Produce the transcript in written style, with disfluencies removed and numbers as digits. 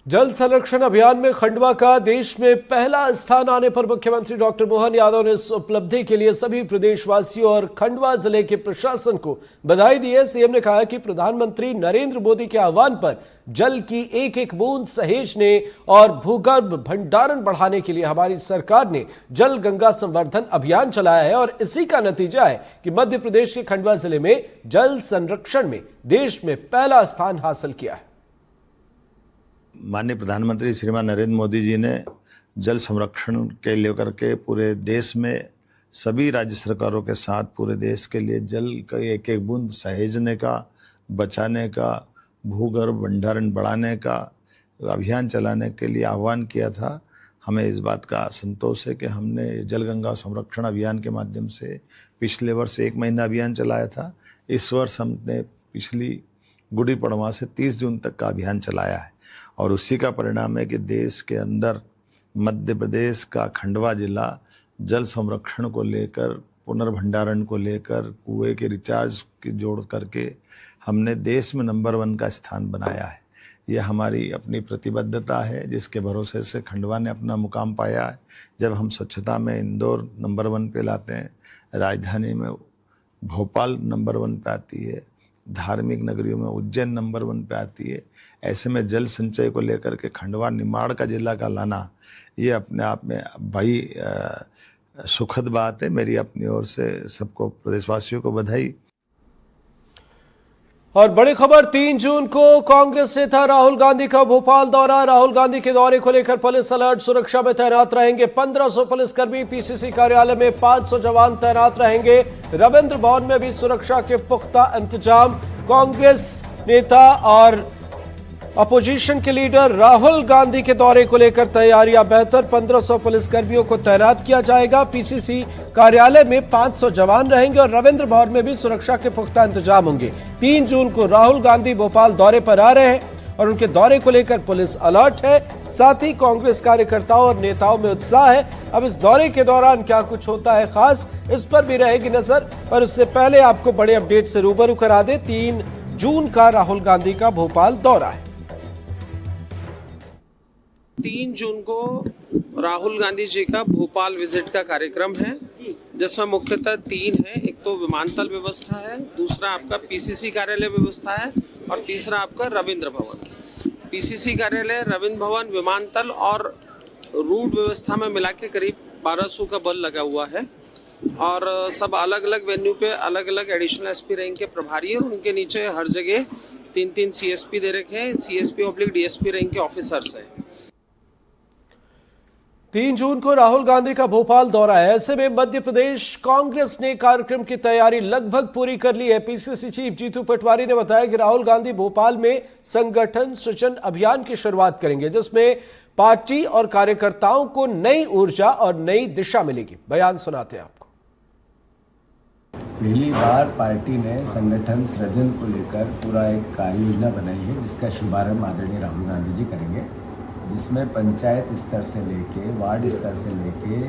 जल संरक्षण अभियान में खंडवा का देश में पहला स्थान आने पर मुख्यमंत्री डॉक्टर मोहन यादव ने इस उपलब्धि के लिए सभी प्रदेशवासियों और खंडवा जिले के प्रशासन को बधाई दी है। सीएम ने कहा कि प्रधानमंत्री नरेंद्र मोदी के आह्वान पर जल की एक एक बूंद सहेजने और भूगर्भ भंडारण बढ़ाने के लिए हमारी सरकार ने जल गंगा संवर्धन अभियान चलाया है और इसी का नतीजा है कि मध्य प्रदेश के खंडवा जिले में जल संरक्षण में देश में पहला स्थान हासिल किया है। माननीय प्रधानमंत्री श्रीमान नरेंद्र मोदी जी ने जल संरक्षण के लेकर के पूरे देश में सभी राज्य सरकारों के साथ पूरे देश के लिए जल का एक एक बूंद सहेजने का, बचाने का, भूगर्भ भंडारण बढ़ाने का अभियान चलाने के लिए आह्वान किया था। हमें इस बात का संतोष है कि हमने जल गंगा संरक्षण अभियान के माध्यम से पिछले वर्ष 1 महीना अभियान चलाया था। इस वर्ष हमने पिछली गुड़ी पड़वा से 30 जून तक का अभियान चलाया है और उसी का परिणाम है कि देश के अंदर मध्य प्रदेश का खंडवा जिला जल संरक्षण को लेकर, पुनर्भंडारण को लेकर, कुएं के रिचार्ज की जोड़ करके हमने देश में नंबर 1 का स्थान बनाया है। यह हमारी अपनी प्रतिबद्धता है जिसके भरोसे से खंडवा ने अपना मुकाम पाया है। जब हम स्वच्छता में इंदौर नंबर 1 पे लाते हैं, राजधानी में भोपाल नंबर 1 पे आती है, धार्मिक नगरियों में उज्जैन नंबर 1 पे आती है, ऐसे में जल संचय को लेकर के खंडवा निमाड़ का जिला का लाना ये अपने आप में बड़ी सुखद बात है। मेरी अपनी ओर से सबको, प्रदेशवासियों को बधाई। और बड़ी खबर, 3 जून को कांग्रेस नेता राहुल गांधी का भोपाल दौरा। राहुल गांधी के दौरे को लेकर पुलिस अलर्ट, सुरक्षा में तैनात रहेंगे 1500 पुलिसकर्मी। पीसीसी कार्यालय में 500 जवान तैनात रहेंगे। रविंद्र भवन में भी सुरक्षा के पुख्ता इंतजाम। कांग्रेस नेता और अपोजिशन के लीडर राहुल गांधी के दौरे को लेकर तैयारियां बेहतर, 1500 पुलिसकर्मियों को तैनात किया जाएगा। पीसीसी कार्यालय में 500 जवान रहेंगे और रविंद्र भवन में भी सुरक्षा के पुख्ता इंतजाम होंगे। 3 जून को राहुल गांधी भोपाल दौरे पर आ रहे हैं और उनके दौरे को लेकर पुलिस अलर्ट है। साथ ही कांग्रेस कार्यकर्ताओं और नेताओं में उत्साह है। अब इस दौरे के दौरान क्या कुछ होता है खास, इस पर भी रहेगी नजर। पर उससे पहले आपको बड़े अपडेट से रूबरू करा दे, 3 जून का राहुल गांधी का भोपाल दौरा है। 3 जून को राहुल गांधी जी का भोपाल विजिट का कार्यक्रम है, जिसमें मुख्यतः 3 है। एक तो विमानतल व्यवस्था है, दूसरा आपका पीसीसी कार्यालय व्यवस्था है और तीसरा आपका रविंद्र भवन। पीसीसी कार्यालय, रविंद्र भवन, विमानतल और रूट व्यवस्था में मिला के करीब 1200 का बल लगा हुआ है और सब अलग अलग वेन्यू पे अलग अलग एडिशनल एसपी रैंक के प्रभारी है। उनके नीचे हर जगह 3-3 सीएसपी दे रखे हैं, सीएसपी/डीएसपी रैंक के ऑफिसर्स हैं। 3 जून को राहुल गांधी का भोपाल दौरा है। ऐसे में मध्य प्रदेश कांग्रेस ने कार्यक्रम की तैयारी लगभग पूरी कर ली है। पीसीसी चीफ जीतू पटवारी ने बताया कि राहुल गांधी भोपाल में संगठन सृजन अभियान की शुरुआत करेंगे, जिसमें पार्टी और कार्यकर्ताओं को नई ऊर्जा और नई दिशा मिलेगी। बयान सुनाते हैं आपको। पहली बार पार्टी ने संगठन सृजन को लेकर पूरा एक कार्य योजना बनाई है, जिसका शुभारंभ आदरणीय राहुल गांधी जी करेंगे, जिसमें पंचायत स्तर से लेके वार्ड स्तर से लेके